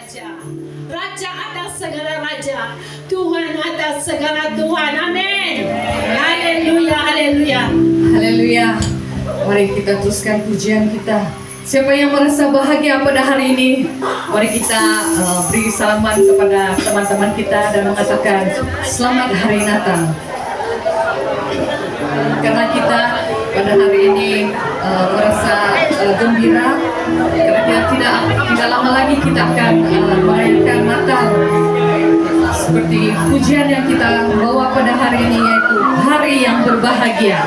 raja. Raja atas segala raja. Tuhan atas segala Tuhan. Amin. Haleluya, haleluya. Haleluya. Mari kita teruskan pujian kita. Siapa yang merasa bahagia pada hari ini, mari kita beri salaman kepada teman-teman kita dan mengatakan selamat hari Natal. Karena kita pada hari ini merasa gembira, karena kita tidak lama lagi kita akan merayakan Natal. Seperti pujian yang kita bawa pada hari ini, yaitu hari yang berbahagia.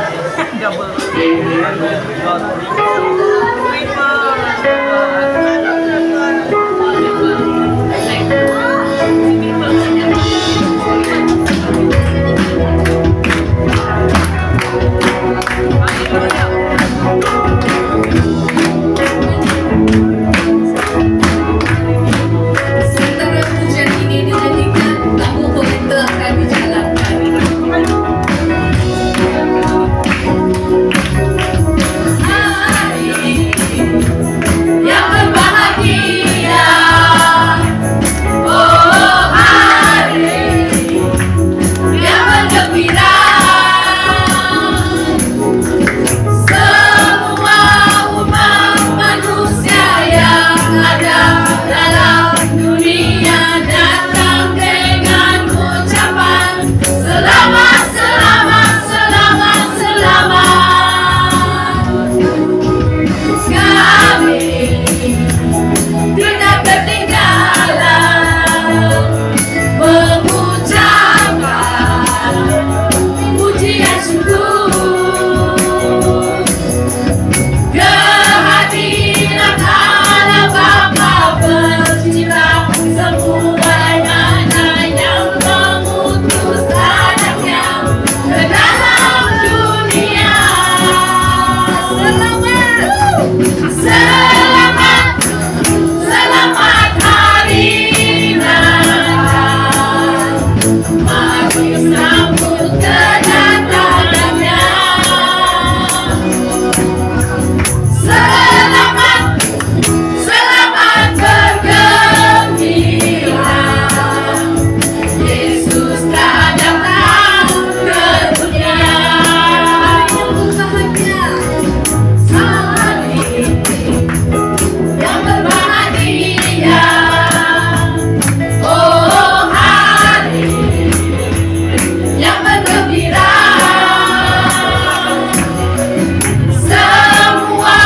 Sementara pujian ini dinyanyikan, tamu komite akan dijalankan. Hari yang berbahagia, oh hari yang bergembira. Semua umat manusia yang ada dalam dunia datang dengan ucapan selamat, selamat, selamat, selamat. Kami tidak ketinggalan mengucapkan pujian sungguh kehadiran Allah Bapa Pencipta semuanya yang mengutus anaknya ke dalam dunia. Selamat, selamat hari Natal. Mari sambut kedatangannya. Selamat, selamat bergembira. Yesus telah datang ke dunia. Hari yang berbahagia, oh hari yang bergembira. Semua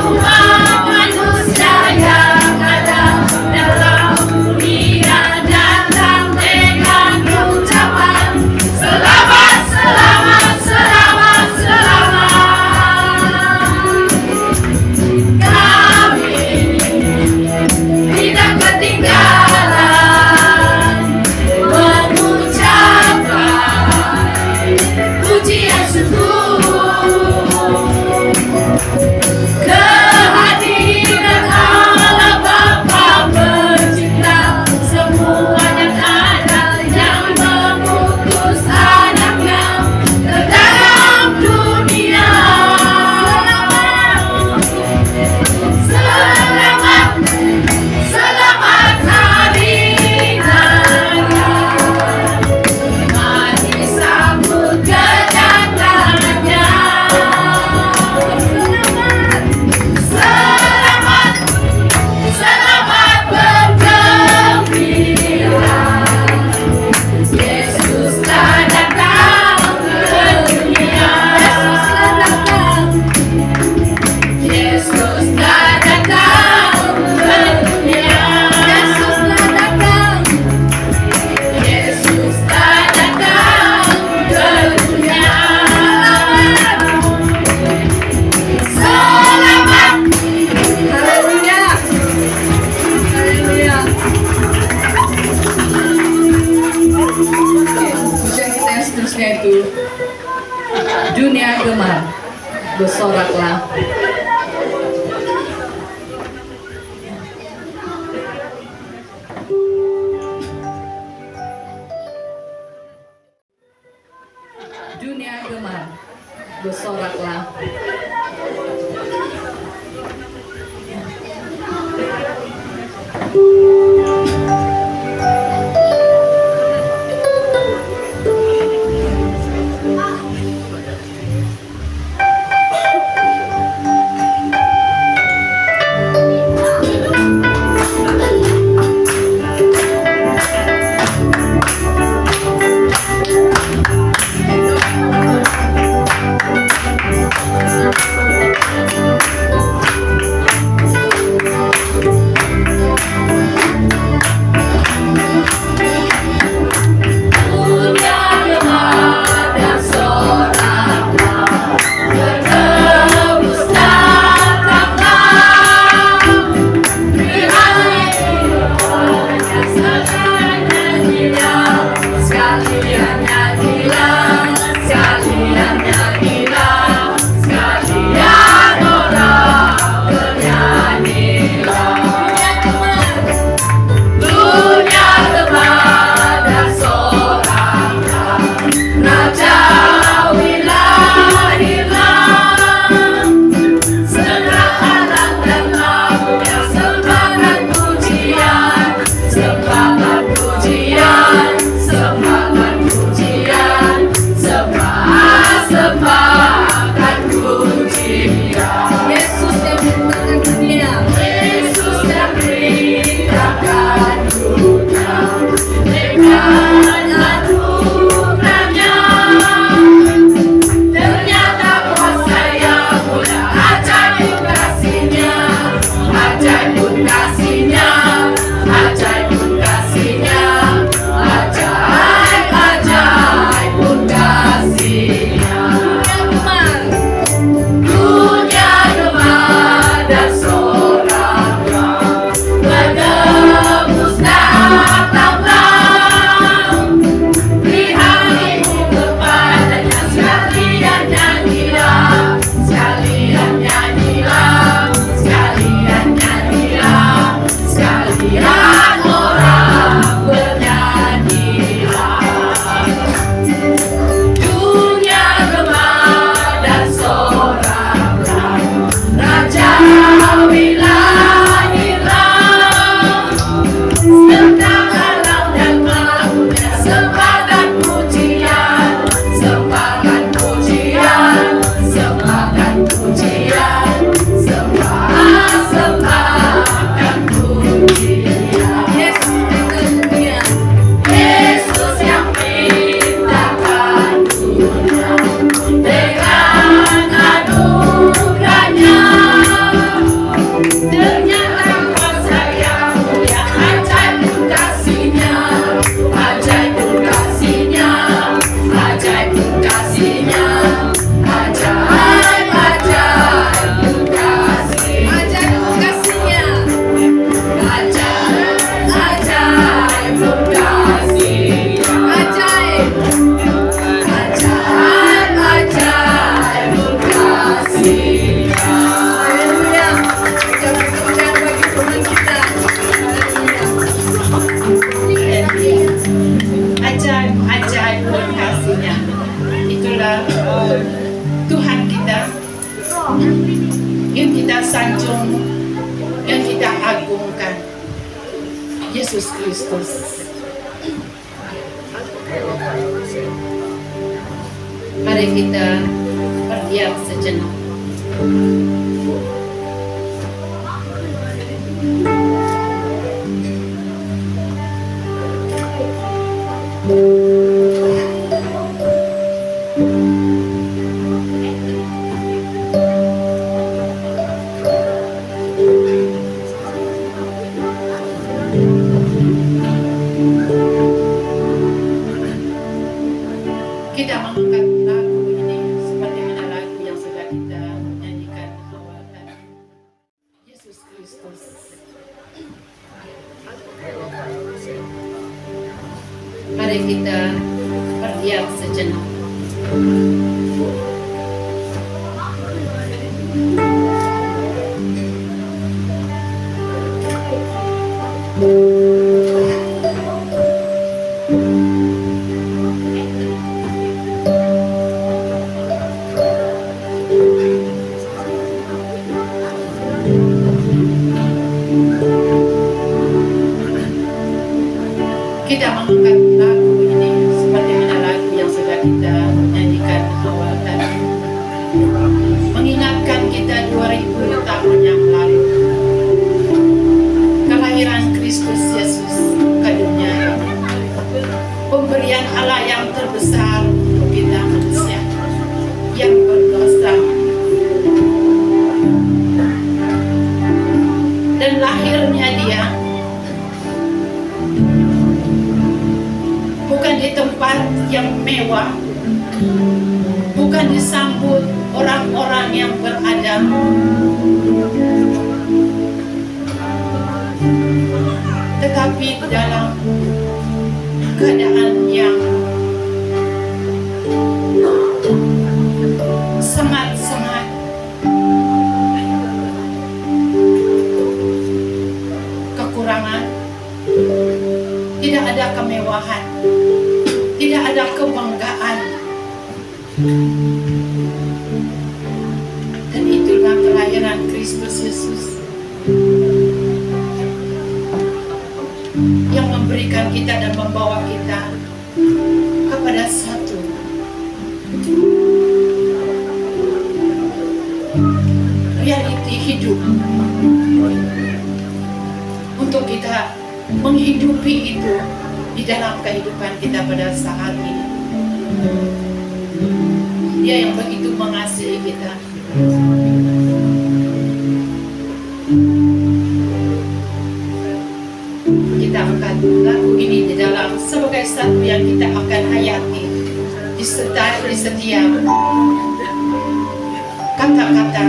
umat manusia yang ada dalam dunia datang dengan ucapan selamat, selamat, selamat, selamat. Kami tidak ketinggalan mengucapkan pujian sungguh kehadiran Allah Bapa Pencipta semuanya ada yang mengutus anaknya ke dalam dunia. Selamat, selamat hari Natal. Mari sambut kedatangannya. Selamat, selamat bergembira. Yesus telah datang ke dunia. Yesus telah datang ke dunia. Yesus telah datang. Yesus telah datang ke dunia. Selamat. Haleluya. Haleluya. Pujian kita yang seterusnya itu dunia gemar, bersoraklah. Dunia gemar, bersoraklah. Yesus Kristus. Mari kita berdiam sejenak. Kita mengangkat lagu ini seperti mana lagu yang sudah kita nyanyikan awal tadi. Yesus Kristus. Mari kita berdiam sejenak. Kita mengangkat lagu ini seperti mana lagu yang sudah kita nyanyikan awal tadi, mengingatkan kita 2000 tahun yang lalu kelahiran Kristus Yesus ke dunia ini, pemberian Allah yang terbesar untuk kita manusia yang berdosa, dan lahirnya Dia bukan di tempat yang mewah, bukan disambut orang-orang yang beradab, tetapi dalam keadaan yang sangat-sangat kekurangan, tidak ada kemewahan, tidak ada kebanggaan, dan itulah kelahiran Kristus Yesus yang memberikan kita dan membawa kita kepada satu realiti hidup untuk kita menghidupi itu di dalam kehidupan kita pada saat ini. Dia yang begitu mengasihi kita. Kita angkat lagu ini di dalam sebagai satu yang kita akan hayati di setiap kata-kata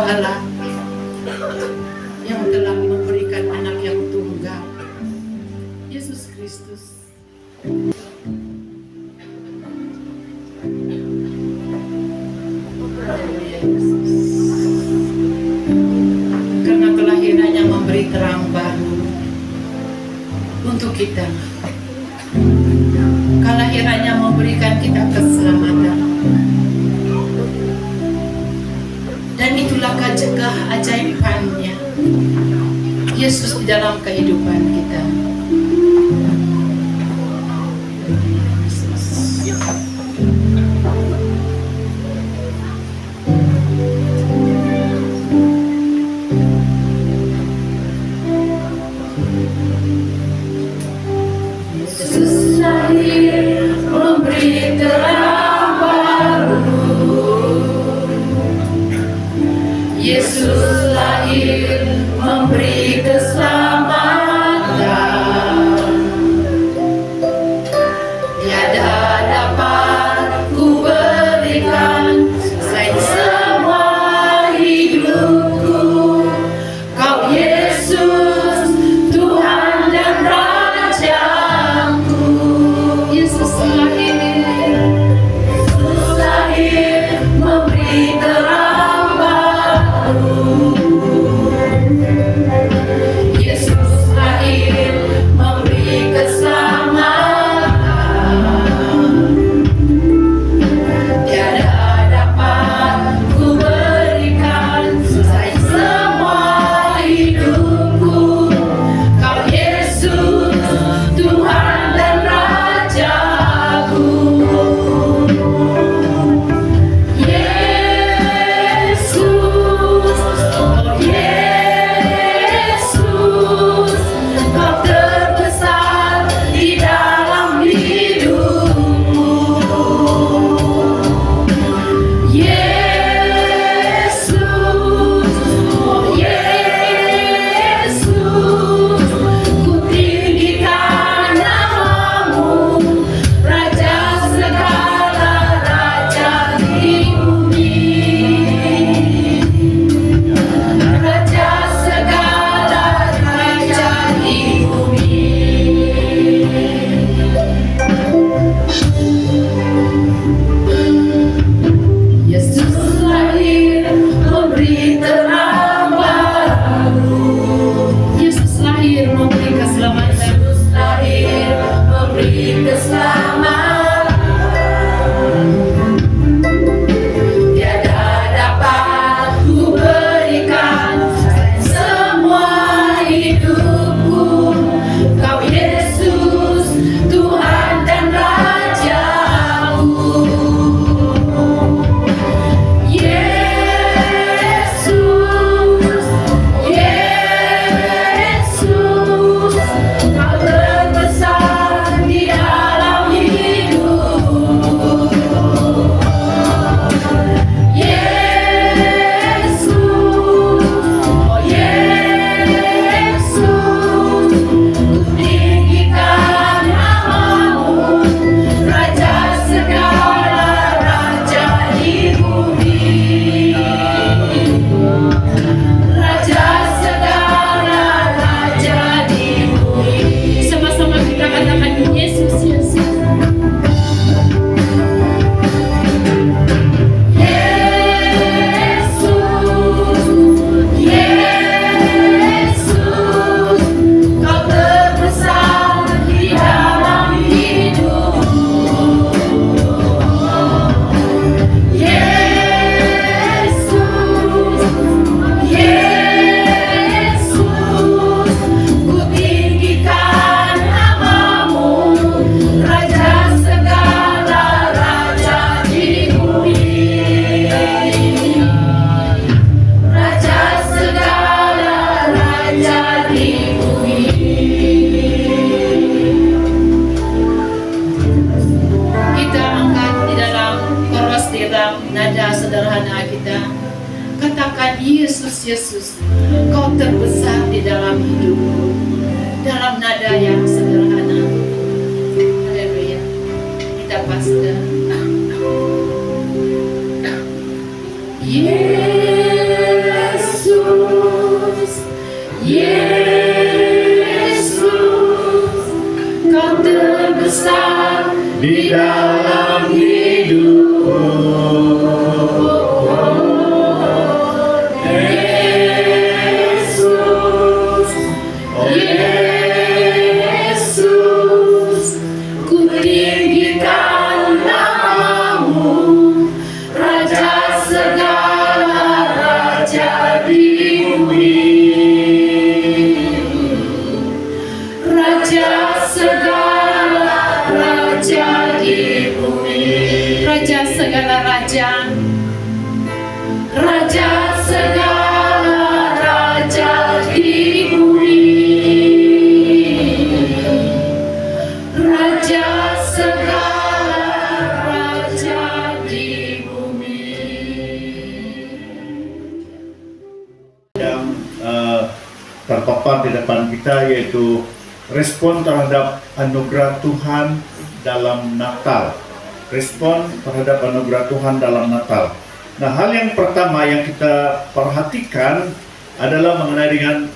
Engkau Allah yang telah memberikan anak yang tunggal, Yesus Kristus. Karena kelahirannya memberi terang baru untuk kita. Kelahirannya memberikan kita keselamatan. Dan itulah keajaibannya Yesus di dalam kehidupan kita. Yesus lahir memberi terang baru. Yesus lahir memberi keselamatan. Tiada dapat ku berikan selain semua hidupku. Kau Yesus, Tuhan dan Rajaku. Yesus lahir memberi terang baru. Yesus lahir memberi keselamatan. Tiada dapat ku berikan selain semua hidupku. Kau Yesus, Tuhan dan Rajaku. Yesus, oh Yesus, Kau terbesar di dalam hidupku. Yesus, oh Yesus, ku tinggikan namamu, Raja segala raja di bumi. Raja segala raja di bumi. Yesus lahir memberi terang baru. Yesus lahir memberi keselamatan. Yesus lahir memberi keselamatan. Tiada dapat ku berikan selain semua hidupku. Kau Yesus, Tuhan dan Rajaku. Yesus, Yesus, Kau terbesar di dalam hidupku. Yesus, oh Yesus, ku tinggikan namamu, Raja segala raja di bumi. Raja segala raja di bumi. Sama-sama kita katakan Yesus, Yesus. Yesus, Yesus, Kau terbesar di dalam hidupku. Yesus, Yesus, ku tinggikan namamu, Raja segala raja di bumi. Raja segala raja di bumi. Kita angkat di dalam koros, di dalam nada sederhana kita. Katakan Yesus, Yesus, Kau terbesar di dalam hidupku. Dalam nada yang sederhana. Haleluya. Kita pasca. Yesus. di dalam hidupku. Yesus, oh Yesus, ku tinggikan namamu, Raja segala raja di bumi. Raja segala raja di bumi. Raja segala raja, Raja segala raja di bumi. Raja segala raja di bumi. Yang terpampang di depan kita yaitu respon terhadap anugerah Tuhan dalam Natal. Respon terhadap anugerah Tuhan dalam Natal. Nah, hal yang pertama yang kita perhatikan adalah mengenai dengan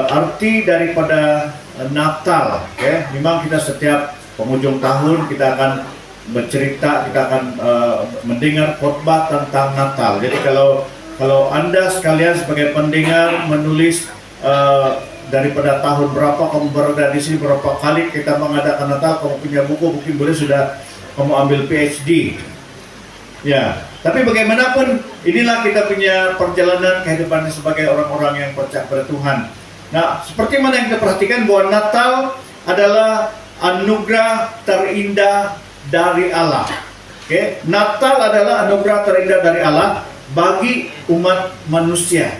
arti daripada Natal. Okay? Memang kita setiap penghujung tahun kita akan bercerita, kita akan mendengar khotbah tentang Natal. Jadi kalau Anda sekalian sebagai pendengar menulis daripada tahun berapa kamu berada di sini, berapa kali kita mengadakan Natal, kamu punya buku, mungkin boleh sudah kamu ambil PhD. Ya, tapi bagaimanapun inilah kita punya perjalanan kehidupan sebagai orang-orang yang percaya pada Tuhan. Nah, seperti mana yang kita perhatikan bahwa Natal adalah anugerah terindah dari Allah. Oke, Natal adalah anugerah terindah dari Allah bagi umat manusia.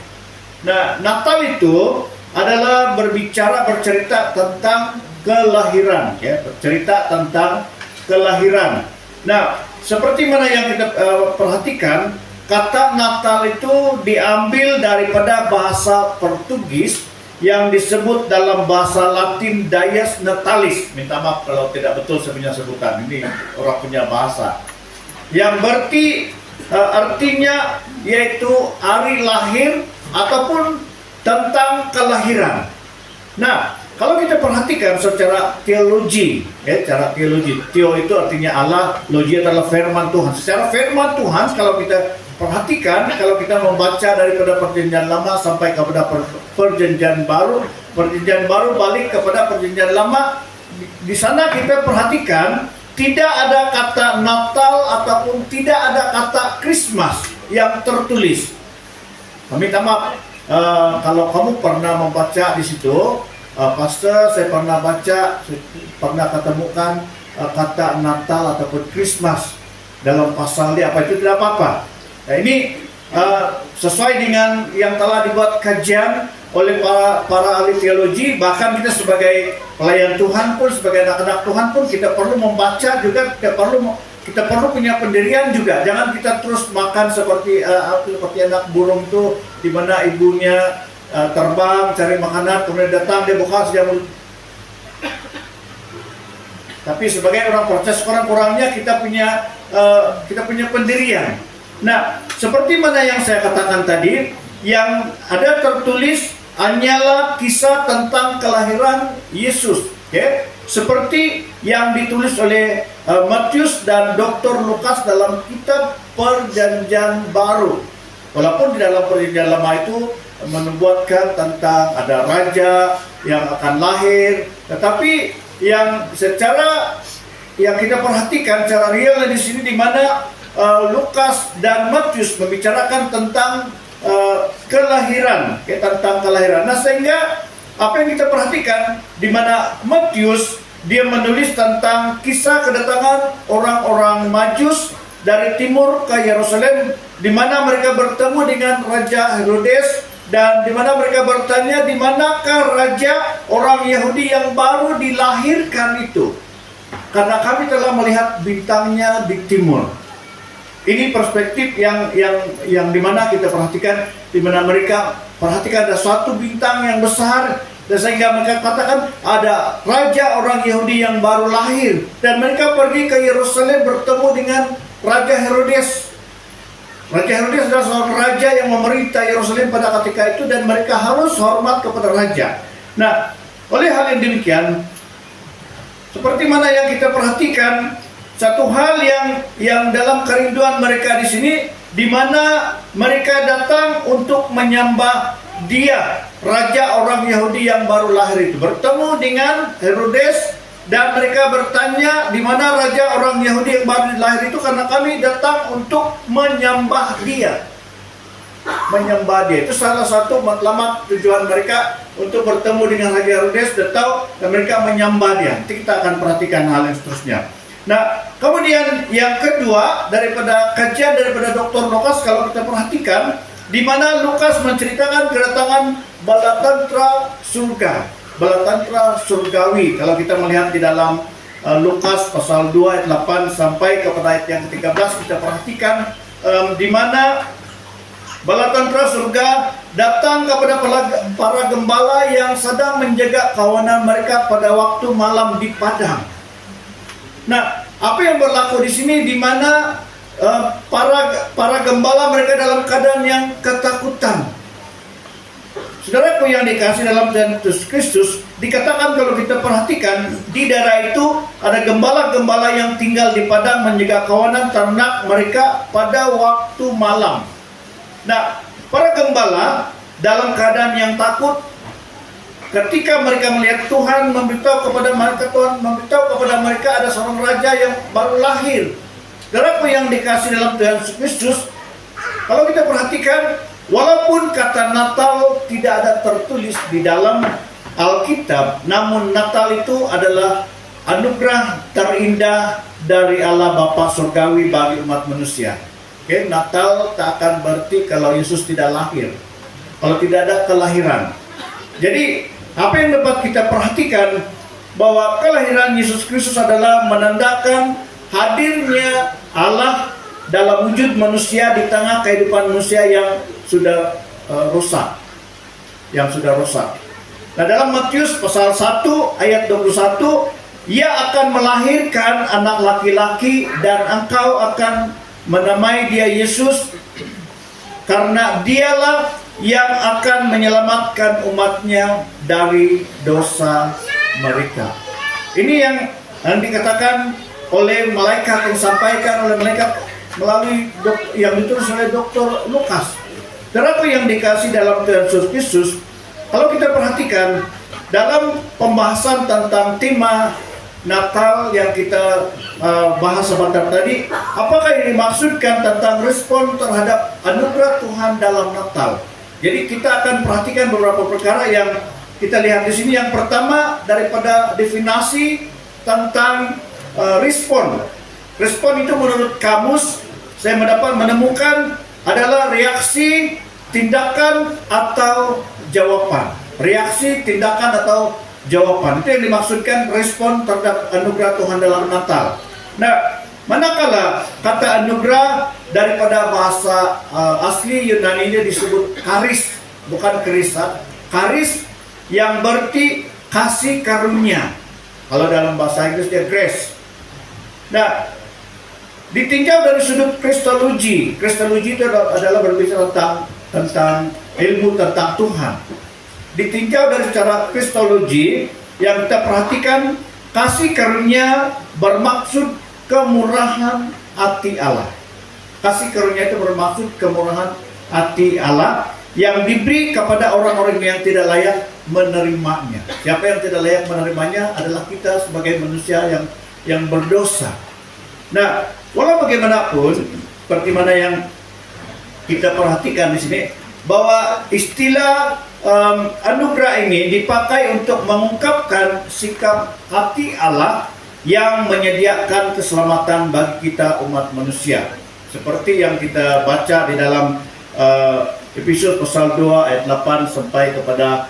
Nah, Natal itu adalah bercerita tentang kelahiran, ya, bercerita tentang kelahiran. Nah, seperti mana yang kita perhatikan, kata Natal itu diambil daripada bahasa Portugis yang disebut dalam bahasa Latin Dies Natalis. Minta maaf kalau tidak betul saya punya sebutan, ini orang punya bahasa. Yang berarti artinya yaitu hari lahir ataupun tentang kelahiran. Nah, kalau kita perhatikan secara teologi, ya, cara teologi, theo itu artinya Allah, logi adalah firman Tuhan. Secara firman Tuhan, kalau kita perhatikan, kalau kita membaca daripada perjanjian lama sampai kepada perjanjian baru balik kepada perjanjian lama, di sana kita perhatikan tidak ada kata Natal ataupun tidak ada kata Christmas yang tertulis. Minta maaf, kalau kamu pernah membaca di situ, Pastor, saya pernah baca, pernah ketemukan kata Natal ataupun Christmas dalam pasal dia, apa itu tidak apa-apa. Nah, ini sesuai dengan yang telah dibuat kajian oleh para ahli teologi. Bahkan kita sebagai pelayan Tuhan pun, sebagai anak-anak Tuhan pun, kita perlu membaca juga, kita perlu punya pendirian juga. Jangan kita terus makan seperti anak burung tuh, di mana ibunya terbang cari makanan, kemudian datang dia buka sejam. Tapi sebagai orang proses, kurang-kurangnya kita punya pendirian. Nah, seperti mana yang saya katakan tadi, yang ada tertulis hanyalah kisah tentang kelahiran Yesus, okay? Seperti yang ditulis oleh Matius dan Dr. Lukas dalam kitab Perjanjian Baru. Walaupun di dalam Perjanjian Lama itu menubuatkan tentang ada raja yang akan lahir, tetapi yang secara yang kita perhatikan secara real di sini, di mana Lukas dan Matius membicarakan tentang kelahiran, tentang kelahiran. Nah, sehingga apa yang kita perhatikan, di mana Matius dia menulis tentang kisah kedatangan orang-orang Majus dari timur ke Yerusalem, di mana mereka bertemu dengan Raja Herodes, dan di mana mereka bertanya di manakah raja orang Yahudi yang baru dilahirkan itu, karena kami telah melihat bintangnya di timur. Ini perspektif yang di mana kita perhatikan, di mana mereka perhatikan ada suatu bintang yang besar, dan sehingga mereka katakan ada raja orang Yahudi yang baru lahir, dan mereka pergi ke Yerusalem bertemu dengan Raja Herodes. Raja Herodes adalah seorang raja yang memerintah Yerusalem pada ketika itu, dan mereka harus hormat kepada raja. Nah, oleh hal yang demikian, seperti mana yang kita perhatikan, satu hal yang dalam kerinduan mereka di sini, di mana mereka datang untuk menyembah Dia, Raja orang Yahudi yang baru lahir itu. Bertemu dengan Herodes dan mereka bertanya, di mana Raja orang Yahudi yang baru lahir itu, karena kami datang untuk menyembah Dia. Menyembah Dia itu salah satu matlamat tujuan mereka untuk bertemu dengan Raja Herodes dan mereka menyembah Dia. Nanti kita akan perhatikan hal yang seterusnya. Nah, kemudian yang kedua, daripada kajian daripada Dr. Lukas, kalau kita perhatikan, di mana Lukas menceritakan kedatangan bala tentera surga, bala tentera surgawi. Kalau kita melihat di dalam Lukas pasal 2 ayat 8 sampai kepada ayat yang ke-13, kita perhatikan di mana bala tentera surga datang kepada para gembala yang sedang menjaga kawanan mereka pada waktu malam di padang. Nah, apa yang berlaku di sini, di mana para gembala mereka dalam keadaan yang ketakutan. Saudaraku yang dikasih dalam Tuhan Yesus Kristus, dikatakan kalau kita perhatikan di daerah itu ada gembala-gembala yang tinggal di padang menjaga kawanan ternak mereka pada waktu malam. Nah, para gembala dalam keadaan yang takut. Ketika mereka melihat Tuhan memberitahu kepada mereka ada seorang raja yang baru lahir. Saudaraku yang dikasih dalam Tuhan Yesus Kristus, kalau kita perhatikan, walaupun kata Natal tidak ada tertulis di dalam Alkitab, namun Natal itu adalah anugerah terindah dari Allah Bapa Surgawi bagi umat manusia. Oke, Natal tak akan berarti kalau Yesus tidak lahir, kalau tidak ada kelahiran. Jadi apa yang dapat kita perhatikan, bahwa kelahiran Yesus Kristus adalah menandakan hadirnya Allah dalam wujud manusia di tengah kehidupan manusia yang sudah rusak. Nah, dalam Matius pasal 1 ayat 21, Ia akan melahirkan anak laki-laki dan engkau akan menamai dia Yesus, karena dialah yang akan menyelamatkan umatnya dari dosa mereka. Ini yang dikatakan oleh malaikat, yang disampaikan oleh malaikat melalui yang ditulis oleh Dr. Lukas. Saudaraku yang dikasih dalam Tuhan Yesus Kristus, kalau kita perhatikan dalam pembahasan tentang tema Natal yang kita bahas sebentar tadi, apakah yang dimaksudkan tentang respon terhadap anugerah Tuhan dalam Natal? Jadi kita akan perhatikan beberapa perkara yang kita lihat di sini. Yang pertama, daripada definisi tentang respon. Respon itu menurut kamus saya menemukan adalah reaksi, tindakan atau jawaban. Reaksi, tindakan atau jawaban. Itu yang dimaksudkan respon terhadap anugerah Tuhan dalam Natal. Nah, manakala kata anugerah daripada bahasa asli Yunani ini disebut charis, bukan charisat. Charis yang berarti kasih karunia. Kalau dalam bahasa Inggris dia grace. Nah, ditinjau dari sudut kristologi. Kristologi itu adalah berbicara tentang ilmu tentang Tuhan. Ditinjau dari secara kristologi, yang kita perhatikan, kasih karunia bermaksud kemurahan hati Allah. Kasih karunia itu bermaksud kemurahan hati Allah yang diberi kepada orang-orang yang tidak layak menerimanya. Siapa yang tidak layak menerimanya adalah kita sebagai manusia yang berdosa. Nah, walau bagaimanapun, seperti mana yang kita perhatikan di sini, bahwa istilah anugerah ini dipakai untuk mengungkapkan sikap hati Allah yang menyediakan keselamatan bagi kita umat manusia. Seperti yang kita baca di dalam episode pasal 2 ayat 8 sampai kepada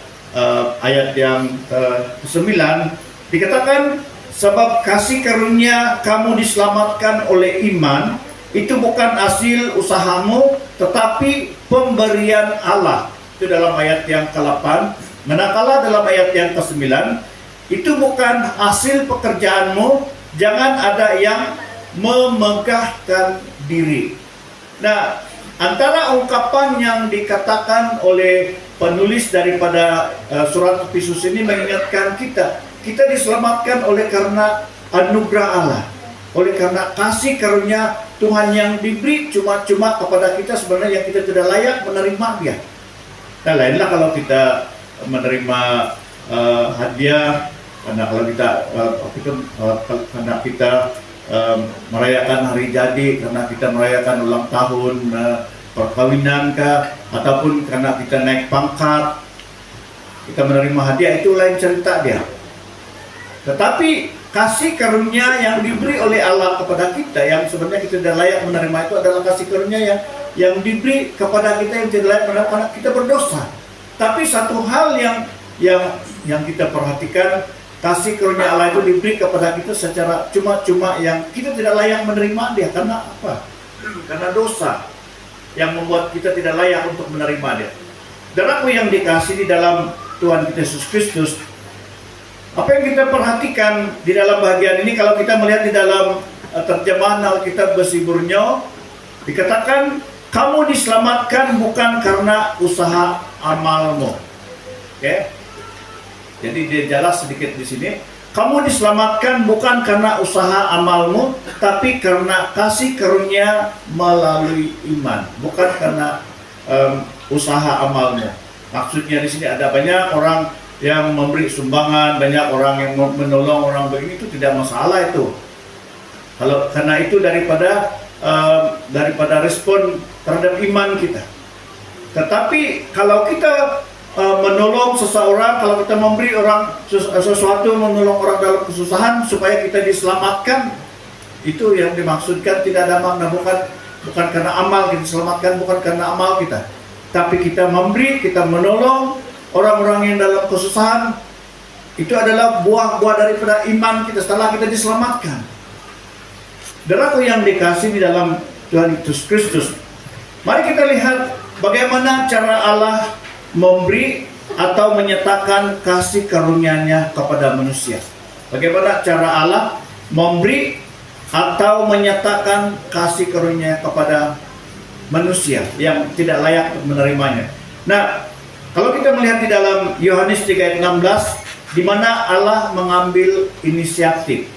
ayat yang ke-9, dikatakan, sebab kasih karunia kamu diselamatkan oleh iman, itu bukan hasil usahamu, tetapi pemberian Allah. Itu dalam ayat yang ke-8. Manakala dalam ayat yang ke-9, itu bukan hasil pekerjaanmu, jangan ada yang memegahkan diri. Nah, antara ungkapan yang dikatakan oleh penulis daripada surat Efesus ini mengingatkan kita diselamatkan oleh karena anugerah Allah. oleh karena kasih karunia Tuhan yang diberi cuma-cuma kepada kita sebenarnya yang kita tidak layak menerima dia. Nah, lainlah kalau kita menerima hadiah, karena kalau kita karena kita merayakan hari jadi, karena kita merayakan ulang tahun perkawinan kah, ataupun karena kita naik pangkat, kita menerima hadiah, itu lain cerita dia. Tetapi kasih karunia yang diberi oleh Allah kepada kita yang sebenarnya kita tidak layak menerima itu adalah kasih karunia yang diberi kepada kita yang tidak layak menerima karena kita berdosa. Tapi satu hal yang kita perhatikan, kasih karunia Allah itu diberi kepada kita secara cuma-cuma yang kita tidak layak menerima dia. Karena apa? Karena dosa yang membuat kita tidak layak untuk menerima dia. Dan apa yang dikasih di dalam Tuhan kita Yesus Kristus, apa yang kita perhatikan di dalam bagian ini, kalau kita melihat di dalam terjemahan Alkitab Basiburnyo, dikatakan kamu diselamatkan bukan karena usaha amalmu. Oke? Jadi dia jelas sedikit di sini. Kamu diselamatkan bukan karena usaha amalmu, tapi karena kasih karunia melalui iman, bukan karena usaha amalmu. Maksudnya di sini ada banyak orang yang memberi sumbangan, banyak orang yang menolong orang begini, itu tidak masalah itu. Kalau karena itu daripada respon terhadap iman kita. Tetapi kalau kita menolong seseorang, kalau kita memberi orang sesuatu, menolong orang dalam kesusahan supaya kita diselamatkan, itu yang dimaksudkan tidak ada makna, bukan karena amal kita diselamatkan, bukan karena amal kita. Tapi kita memberi, kita menolong orang-orang yang dalam kesusahan, itu adalah buah-buah daripada iman kita setelah kita diselamatkan. Darahku yang dikasih di dalam Tuhan Yesus Kristus. Mari kita lihat bagaimana cara Allah memberi atau menyatakan kasih karunia-Nya kepada manusia. Bagaimana cara Allah memberi atau menyatakan kasih karunia kepada manusia yang tidak layak menerimanya. Nah, kalau kita melihat di dalam Yohanes 3 ayat 16, di mana Allah mengambil inisiatif.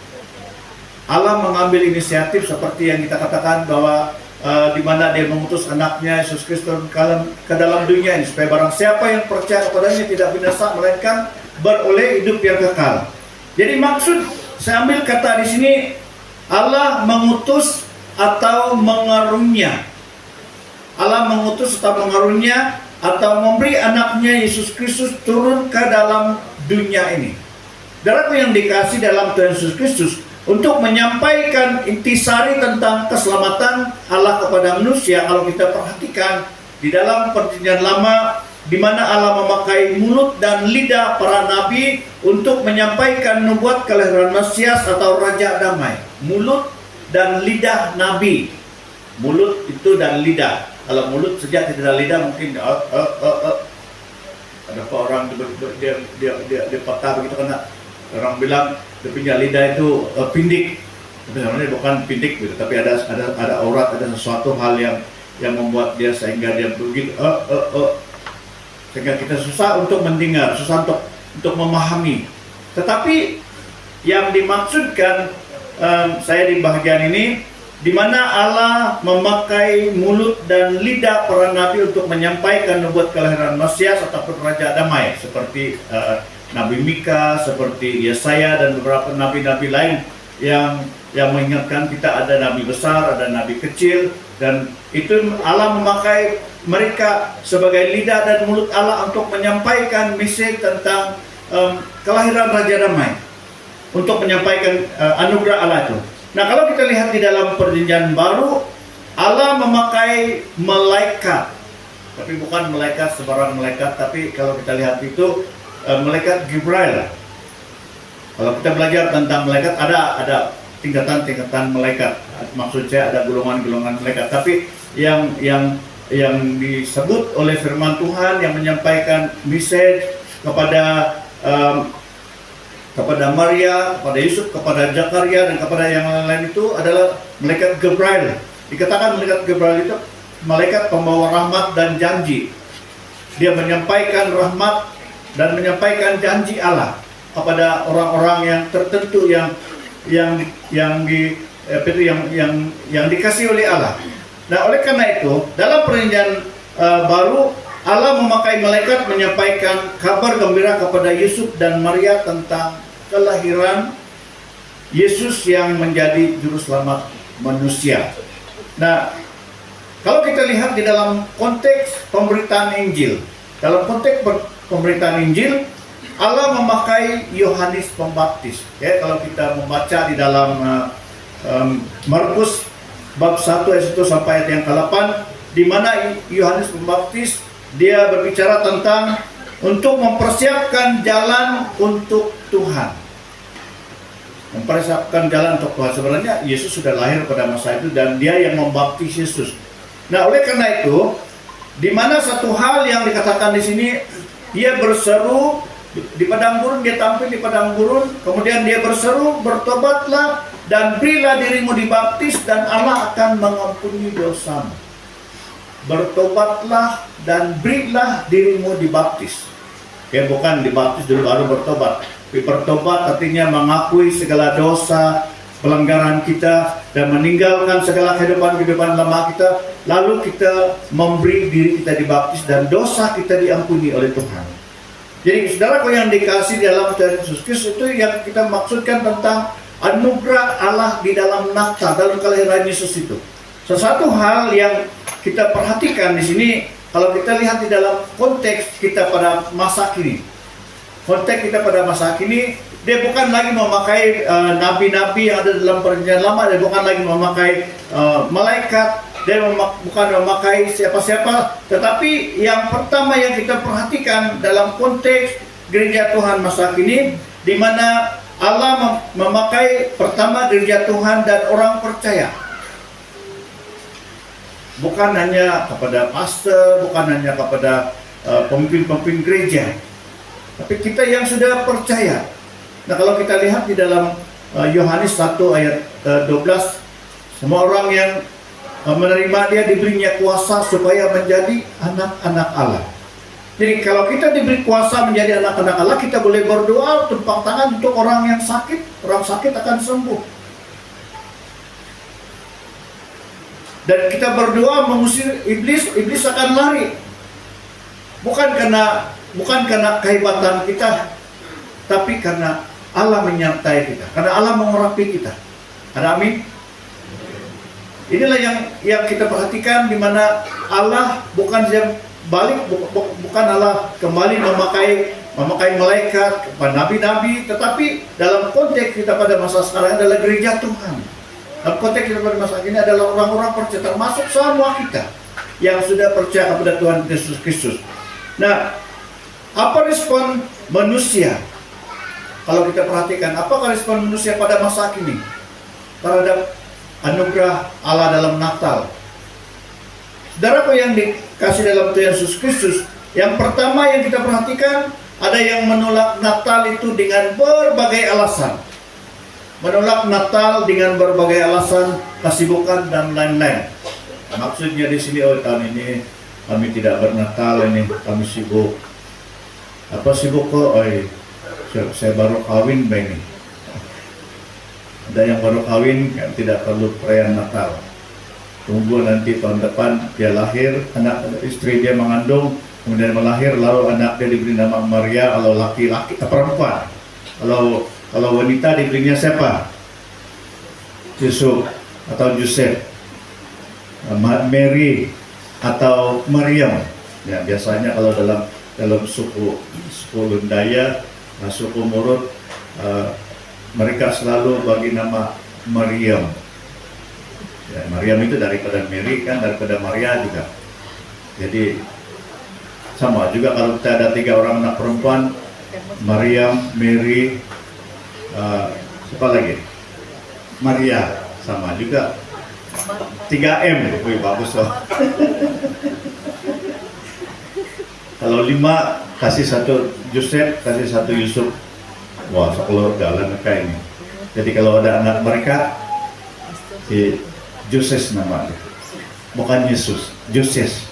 Allah mengambil inisiatif seperti yang kita katakan bahwa di mana dia mengutus anaknya Yesus Kristus ke dalam dunia ini supaya barang siapa yang percaya kepadanya tidak binasa melainkan beroleh hidup yang kekal. Jadi maksud saya ambil kata di sini Allah mengutus atau mengarunia. Allah mengutus atau mengarunia atau memberi anaknya Yesus Kristus turun ke dalam dunia ini. Darahku yang dikasih dalam Tuhan Yesus Kristus untuk menyampaikan intisari tentang keselamatan Allah kepada manusia. Kalau kita perhatikan di dalam Perjanjian Lama, di mana Allah memakai mulut dan lidah para nabi untuk menyampaikan nubuat kelahiran Mesias atau Raja Damai. Mulut dan lidah nabi. Mulut itu dan lidah. Kalau mulut saja tidak ada lidah mungkin ada orang dia patah begitu karena orang bilang dia punya lidah itu pindik. Sebenarnya bukan pindik gitu, tapi ada aurat, ada sesuatu hal yang membuat dia sehingga dia begitu sehingga kita susah untuk mendengar, susah untuk memahami. Tetapi yang dimaksudkan saya di bagian ini, di mana Allah memakai mulut dan lidah para nabi untuk menyampaikan nubuat kelahiran Mesias ataupun Raja Damai, seperti Nabi Mika, seperti Yesaya dan beberapa nabi-nabi lain yang mengingatkan kita ada nabi besar, ada nabi kecil, dan itu Allah memakai mereka sebagai lidah dan mulut Allah untuk menyampaikan misi tentang kelahiran Raja Damai, untuk menyampaikan anugerah Allah itu. Nah, kalau kita lihat di dalam Perjanjian Baru, Allah memakai malaikat, tapi bukan malaikat sebarang malaikat, tapi kalau kita lihat itu malaikat Gibrail. Kalau kita belajar tentang malaikat, ada tingkatan-tingkatan malaikat. Maksud saya ada golongan-golongan malaikat. Tapi yang disebut oleh firman Tuhan yang menyampaikan message kepada Maria, kepada Yusuf, kepada Zakaria, dan kepada yang lain-lain itu adalah malaikat Gibrail. Dikatakan malaikat Gibrail itu malaikat pembawa rahmat dan janji. Dia menyampaikan rahmat dan menyampaikan janji Allah kepada orang-orang yang tertentu yang yang dikasih oleh Allah. Nah, oleh karena itu dalam perjanjian baru Allah memakai malaikat menyampaikan kabar gembira kepada Yusuf dan Maria tentang kelahiran Yesus yang menjadi juru selamat manusia. Nah, kalau kita lihat di dalam konteks pemberitaan Injil, dalam konteks pemberitaan Injil, Allah memakai Yohanes Pembaptis. Ya, kalau kita membaca di dalam Markus bab 1 ayat 1 sampai ayat yang ke-8, di mana Yohanes Pembaptis dia berbicara tentang untuk mempersiapkan jalan untuk Tuhan. Mempersiapkan jalan untuk Tuhan. Sebenarnya Yesus sudah lahir pada masa itu dan dia yang membaptis Yesus. Nah, oleh karena itu, di mana satu hal yang dikatakan di sini, dia berseru di padang gurun, dia tampil di padang gurun, kemudian dia berseru, bertobatlah dan berilah dirimu dibaptis dan Allah akan mengampuni dosamu. Bertobatlah dan berilah dirimu dibaptis. Ya, bukan dibaptis dulu baru bertobat. Bertobat artinya mengakui segala dosa, pelanggaran kita dan meninggalkan segala kehidupan lama kita, lalu kita memberi diri kita dibaptis dan dosa kita diampuni oleh Tuhan. Jadi saudaraku yang dikasih dalam Tuhan Yesus Kristus, itu yang kita maksudkan tentang anugerah Allah di dalam Natal, dalam kelahiran Yesus itu. Sesuatu hal yang kita perhatikan di sini, kalau kita lihat di dalam konteks kita pada masa kini. Konteks kita pada masa kini, dia bukan lagi memakai nabi-nabi yang ada dalam perjanjian lama, dia bukan lagi memakai malaikat, dia bukan memakai siapa-siapa, tetapi yang pertama yang kita perhatikan dalam konteks gereja Tuhan masa kini, di mana Allah memakai pertama gereja Tuhan dan orang percaya. Bukan hanya kepada pastor, bukan hanya kepada pemimpin-pemimpin gereja, tapi kita yang sudah percaya. Nah, kalau kita lihat di dalam Yohanes 1 ayat 12, semua orang yang menerima dia diberinya kuasa supaya menjadi anak-anak Allah. Jadi kalau kita diberi kuasa menjadi anak-anak Allah, kita boleh berdoa tumpang tangan untuk orang yang sakit, orang sakit akan sembuh. Dan kita berdoa mengusir iblis, iblis akan lari. Bukan karena kehebatan kita, tapi karena Allah menyertai kita, karena Allah mengurapi kita. Ada amin? Inilah yang kita perhatikan, di mana Allah bukan bukan Allah kembali memakai malaikat, nabi-nabi, tetapi dalam konteks kita pada masa sekarang adalah gereja Tuhan. Dalam konteks kita pada masa ini adalah orang-orang percaya, termasuk semua kita yang sudah percaya kepada Tuhan Yesus Kristus. Nah, apa respon manusia? Kalau kita perhatikan, apa respon manusia pada masa kini terhadap anugerah Allah dalam Natal? Saudaraku yang dikasih dalam Tuhan Yesus Kristus, yang pertama yang kita perhatikan, ada yang menolak Natal itu dengan berbagai alasan. Menolak Natal dengan berbagai alasan, kesibukan dan lain-lain. Maksudnya di sini, oh tahun ini kami tidak bernatal, ini kami sibuk. Apa sibuk kok? Oh, saya baru kawin begini. Ada yang baru kawin kan tidak perlu perayaan Natal. Tunggu nanti tahun depan dia lahir, anak istri dia mengandung, kemudian melahir, lalu anak dia diberi nama Maria, kalau laki-laki perempuan. Kalau wanita diberinya siapa? Yusuf atau Joseph, Mary atau Maryam. Ya, biasanya kalau dalam suku Lundaya, suku Murut, mereka selalu bagi nama Maryam. Ya, Maryam itu daripada Mary kan, daripada Maria juga. Jadi sama juga kalau kita ada 3 orang anak perempuan, Maryam, Mary, siapa lagi? Maria, sama juga. 3M, wih bagus loh. Kalau 5 kasih 1 Joseph, kasih 1 Yusuf. Wah, sekeluarga lah mereka ini. Jadi kalau ada anak mereka, si Joses namanya, bukan Yesus, Joses.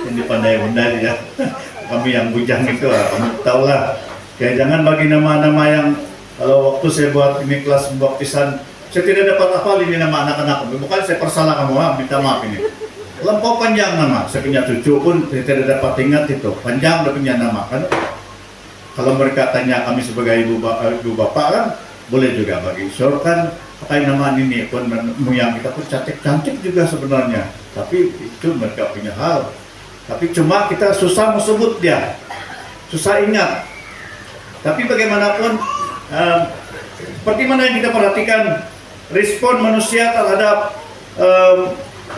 Ini pandai-pandai ya. Kami yang bujang itu, kamu tahu lah. Ya, jangan bagi nama-nama yang Kalau waktu saya buat ini kelas pembaptisan, saya tidak dapat hafal ini nama anak-anak. Bukan saya persalah kamu, minta maaf ini. Lampau panjang nama, saya punya cucu pun saya tidak dapat ingat itu. Panjang udah punya nama kan. Kalau mereka tanya kami sebagai ibu bapak kan, boleh juga bagi. So kan pakai nama ini pun yang kita pun cantik juga sebenarnya. Tapi itu mereka punya hal. Tapi cuma kita susah sebut dia, susah ingat. Tapi bagaimanapun, seperti mana yang kita perhatikan respon manusia terhadap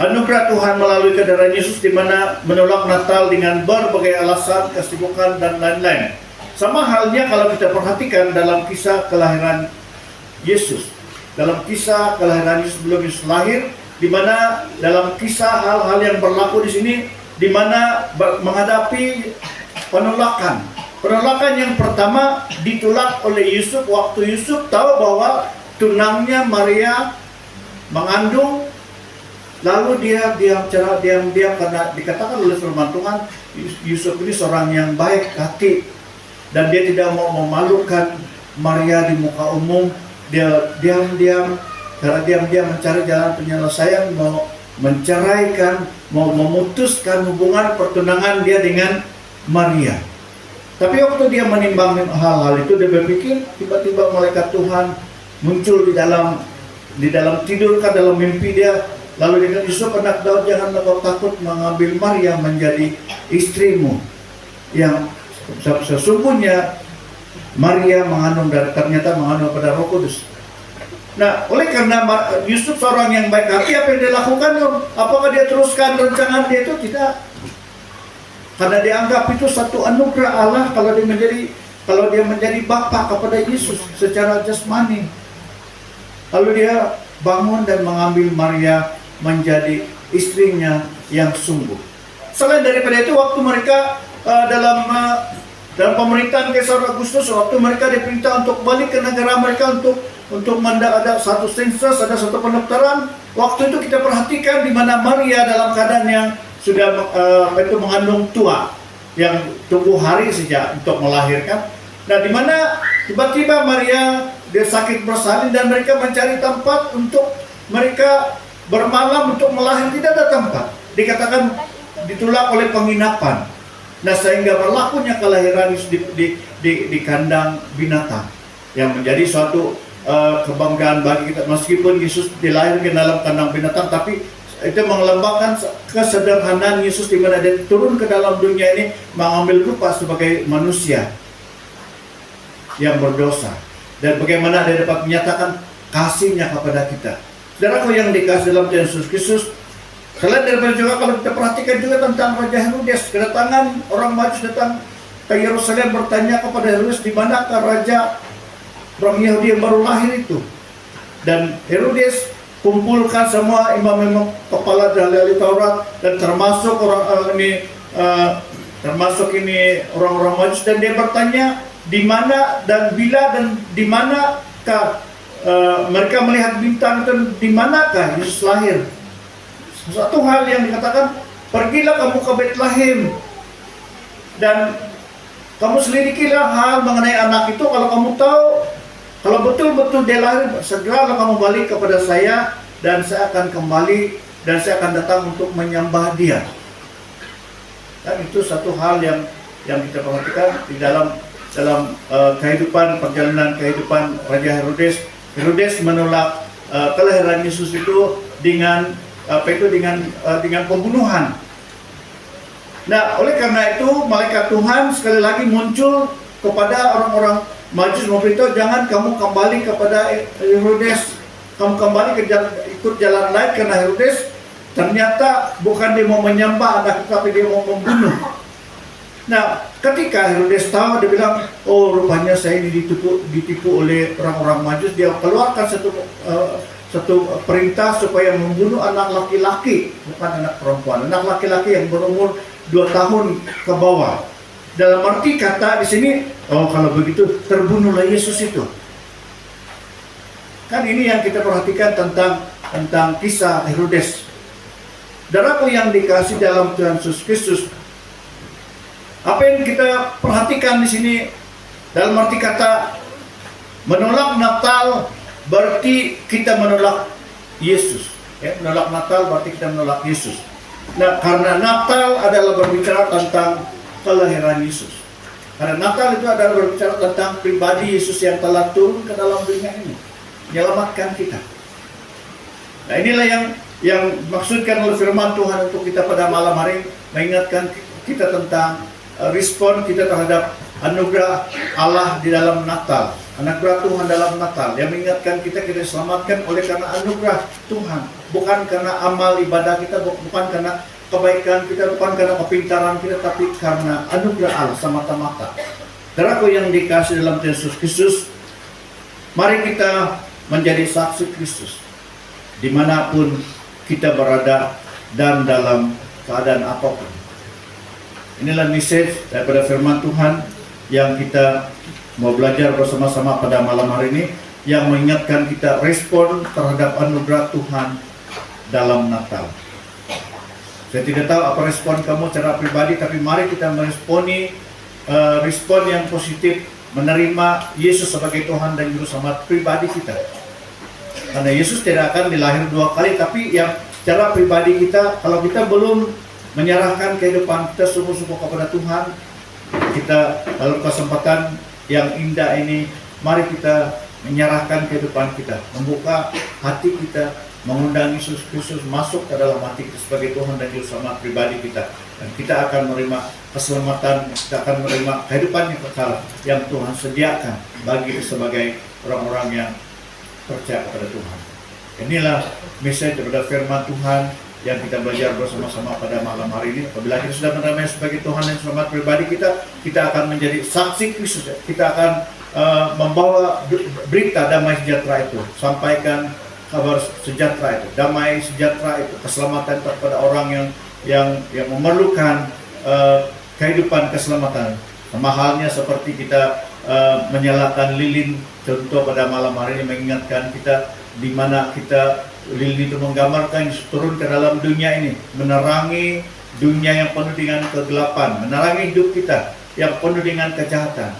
anugerah Tuhan melalui kedatangan Yesus, di mana menolak Natal dengan berbagai alasan, kesibukan dan lain-lain. Sama halnya kalau kita perhatikan dalam kisah kelahiran Yesus. Dalam kisah kelahiran Yesus sebelum Yesus lahir, di mana dalam kisah hal-hal yang berlaku di sini, di mana menghadapi penolakan. Penolakan yang pertama ditolak oleh Yusuf waktu Yusuf tahu bahwa tunangnya Maria mengandung. Lalu dia diam karena dikatakan oleh firman Tuhan, Yusuf ini seorang yang baik hati dan dia tidak mau memalukan Maria di muka umum. Dia diam-diam mencari jalan penyelesaian, mau menceraikan, mau memutuskan hubungan pertunangan dia dengan Maria. Tapi waktu dia menimbang hal-hal itu, dia berpikir, tiba-tiba malaikat Tuhan muncul di dalam tidur kan, dalam mimpi dia. Lalu dia kata, Yusuf anak Daud, janganlah kau takut mengambil Maria menjadi istrimu, yang sesungguhnya Maria ternyata mengandung pada Roh Kudus. Nah, oleh karena Yusuf seorang yang baik hati, apa yang dia lakukan? Apakah dia teruskan rancangan dia itu? Tidak. Karena dianggap itu satu anugerah Allah kalau dia menjadi bapa kepada Yesus secara jasmani. Lalu dia bangun dan mengambil Maria menjadi istrinya yang sungguh. Selain daripada itu, waktu mereka dalam pemerintahan Kaisar Agustus, waktu mereka diperintah untuk balik ke negara mereka untuk ada satu sensus, ada satu pendaftaran. Waktu itu kita perhatikan di mana Maria dalam keadaan yang sudah mengandung tua, yang tunggu hari saja untuk melahirkan. Nah, di mana tiba-tiba Maria dia sakit bersalin dan mereka mencari tempat untuk mereka bermalam untuk melahirkan, tidak ada tempat. Dikatakan ditolak oleh penginapan. Nah, sehingga berlakunya kelahiran di kandang binatang yang menjadi suatu kebanggaan bagi kita. Meskipun Yesus dilahirkan dalam kandang binatang, tapi itu melambangkan kesederhanaan Yesus di mana dia turun ke dalam dunia ini mengambil rupa sebagai manusia yang berdosa, dan bagaimana dia dapat menyatakan kasihnya kepada kita. Saudaraku yang dikasih dalam Tuhan Yesus Kristus, selain daripada juga kalau kita perhatikan juga tentang Raja Herodes, kedatangan orang Majus datang ke Yerusalem bertanya kepada Herodes, di manakah raja orang Yahudi yang baru lahir itu. Dan Herodes kumpulkan semua imam-imam kepala dari ahli Taurat dan termasuk orang-orang Majus, dan dia bertanya di mana dan bila dan di manakah mereka melihat bintang itu, di manakah Yesus lahir. Satu hal yang dikatakan, pergilah kamu ke Betlehem dan kamu selidikilah hal mengenai anak itu. Kalau kamu tahu, kalau betul-betul dia lahir, segeralah kamu balik kepada saya dan saya akan kembali dan saya akan datang untuk menyembah dia. Dan itu satu hal yang kita perhatikan di dalam kehidupan, perjalanan kehidupan Raja Herodes. Herodes menolak kelahiran Yesus itu dengan pembunuhan. Nah, oleh karena itu malaikat Tuhan sekali lagi muncul kepada orang-orang Majus memberitahu, jangan kamu kembali kepada Herodes, kamu kembali ikut jalan lain, karena Herodes ternyata bukan dia mau menyembah anak, tapi dia mau membunuh. Nah, ketika Herodes tahu, dia bilang, oh rupanya saya ini ditipu oleh orang-orang Majus. Dia keluarkan satu perintah supaya membunuh anak laki-laki, bukan anak perempuan, anak laki-laki yang berumur 2 tahun ke bawah. Dalam arti kata di sini, oh kalau begitu terbunuhlah Yesus itu. Kan ini yang kita perhatikan tentang kisah Herodes. Saudaraku yang dikasih dalam Tuhan Yesus Kristus, apa yang kita perhatikan di sini dalam arti kata Menolak Natal berarti kita menolak Yesus. Ya, menolak Natal berarti kita menolak Yesus. Nah, karena Natal adalah berbicara tentang kelahiran Yesus. Karena Natal itu adalah berbicara tentang pribadi Yesus yang telah turun ke dalam dunia ini, menyelamatkan kita. Nah, inilah yang maksudkan oleh firman Tuhan untuk kita pada malam hari, mengingatkan kita tentang respon kita terhadap anugerah Allah di dalam Natal, anugerah Tuhan dalam Natal. Yang mengingatkan kita diselamatkan oleh karena anugerah Tuhan, bukan karena amal ibadah kita, bukan karena kebaikan kita, bukan karena kepintaran kita, tapi karena anugerah Allah semata-mata. Saudaraku yang dikasih dalam Yesus Kristus, mari kita menjadi saksi Kristus dimanapun kita berada dan dalam keadaan apapun. Inilah message daripada firman Tuhan yang kita mau belajar bersama-sama pada malam hari ini, yang mengingatkan kita respon terhadap anugerah Tuhan dalam Natal. Saya tidak tahu apa respon kamu secara pribadi, tapi mari kita meresponi respon yang positif, menerima Yesus sebagai Tuhan dan Juru Selamat pribadi kita. Karena Yesus tidak akan dilahir dua kali, tapi yang secara pribadi kita, kalau kita belum menyerahkan kehidupan kita sungguh-sungguh kepada Tuhan, kita dalam kesempatan yang indah ini, mari kita menyerahkan kehidupan kita, membuka hati kita, mengundang Yesus Kristus masuk ke dalam hati kita sebagai Tuhan dan Juru Selamat pribadi kita, dan kita akan menerima keselamatan, kita akan menerima kehidupan yang kekal yang Tuhan sediakan bagi kita sebagai orang-orang yang percaya kepada Tuhan. Inilah message daripada firman Tuhan yang kita belajar bersama-sama pada malam hari ini. Apabila kita sudah menerima sebagai Tuhan dan Selamat pribadi kita, kita akan menjadi saksi Kristus. Kita akan membawa berita damai sejahtera itu, sampaikan kabar sejahtera itu, damai sejahtera itu, keselamatan kepada orang yang memerlukan kehidupan keselamatan. Sama halnya seperti kita menyalakan lilin, contoh pada malam hari ini mengingatkan kita di mana kita, lilin itu menggambarkan turun ke dalam dunia ini, menerangi dunia yang penuh dengan kegelapan, menerangi hidup kita yang penuh dengan kejahatan.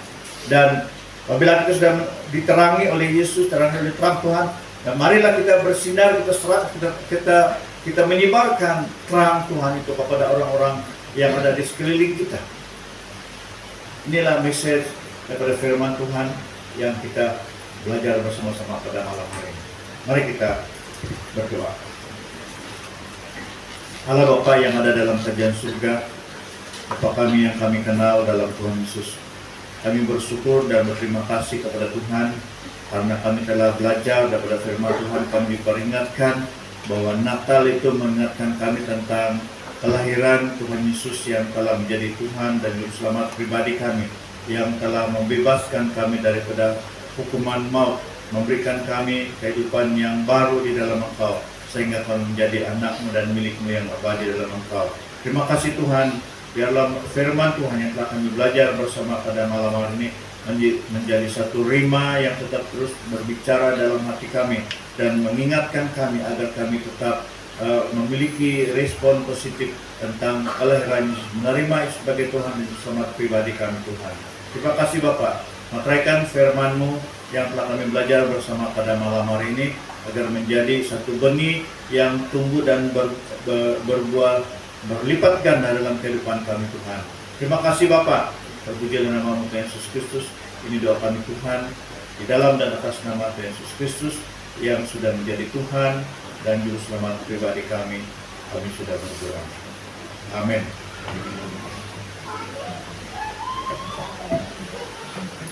Dan apabila kita sudah diterangi oleh Yesus, terangi oleh terang Tuhan, dan marilah kita bersinar, kita menyebarkan terang Tuhan itu kepada orang-orang yang ada di sekeliling kita. Inilah message daripada firman Tuhan yang kita belajar bersama-sama pada malam hari ini. Mari kita berdoa. Allah Bapa yang ada dalam kerajaan surga, Bapa kami yang kami kenal dalam Tuhan Yesus, kami bersyukur dan berterima kasih kepada Tuhan karena kami telah belajar daripada firman Tuhan. Kami diperingatkan bahwa Natal itu mengingatkan kami tentang kelahiran Tuhan Yesus yang telah menjadi Tuhan dan Juru Selamat pribadi kami, yang telah membebaskan kami daripada hukuman maut, memberikan kami kehidupan yang baru di dalam Engkau, sehingga kami menjadi anak-Mu dan milik-Mu yang abadi dalam Engkau. Terima kasih Tuhan, biarlah firman Tuhan yang telah kami belajar bersama pada malam hari ini menjadi satu rima yang tetap terus berbicara dalam hati kami dan mengingatkan kami agar kami tetap memiliki respon positif tentang kelahiran Yesus, menerima sebagai Tuhan dan Selamat pribadi kami Tuhan. Terima kasih Bapak, materaikan firman-Mu yang telah kami belajar bersama pada malam hari ini agar menjadi satu benih yang tumbuh dan berbuah berlipat ganda dalam kehidupan kami Tuhan. Terima kasih Bapak, terpujilah nama-Mu Tuhan Yesus Kristus. Ini doa kami Tuhan, di dalam dan atas nama Tuhan Yesus Kristus yang sudah menjadi Tuhan dan Juru Selamat pribadi kami sudah berdoa. Amin.